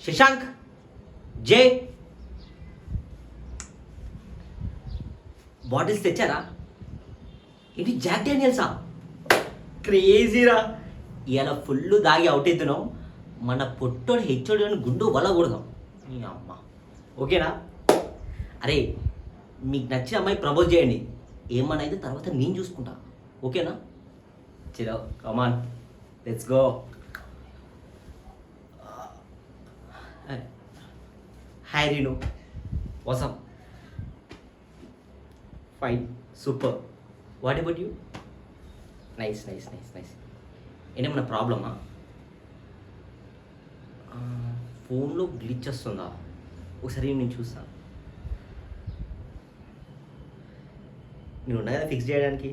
శశాంక్, జే, bottles తెచ్చారా? ఏంటి Jack డానియల్సా? క్రేజీరా. ఇలా ఫుల్ దాగి అవుట్ అవుతున్నాం. మన పొట్టోడు హెచ్చోడు అని గుండు వల్ల కొడదాం. నీ అమ్మ ఓకేనా? అరే మీకు నచ్చిన అమ్మాయి ప్రపోజ్ చేయండి, ఏమన్నా అయితే తర్వాత నేను చూసుకుంటా. ఓకేనా? చలో come on, let's go. Hi Reenu, what's up? Fine, super. What about you? Nice nice nice nice. ఏమన్నా ప్రాబ్లమా? ఫోన్లో గ్లిచ్ వస్తుందా? ఒకసారి నేను చూస్తాను. నేను ఉన్నా కదా ఫిక్స్ చేయడానికి.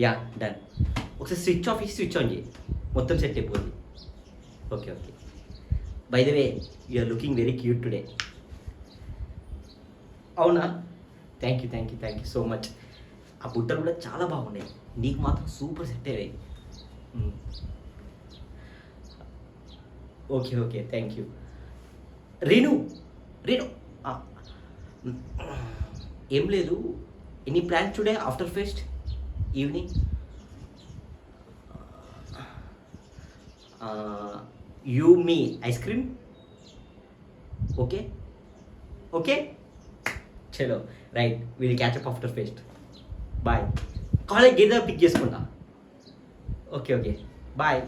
Yeah done. ఒకసారి స్విచ్ ఆఫ్ చేసి స్విచ్ ఆన్ చేయి, మొత్తం సెట్ అయిపోయింది. Okay okay. By the way, you are looking very cute today. అవునా? Thank you so much. ఆ బుట్టలు కూడా చాలా బాగున్నాయి, నీకు మాత్రం సూపర్ సెట్ అయ్యాయి. Okay okay, thank you. Reenu Reenu, ఏం లేదు. Any plans today after fest evening? You me ice cream? Okay okay, చలో right, will catch up after fest. Bye. College gate దగ్గర పిక్ చేసుకుంటా. Okay okay, bye.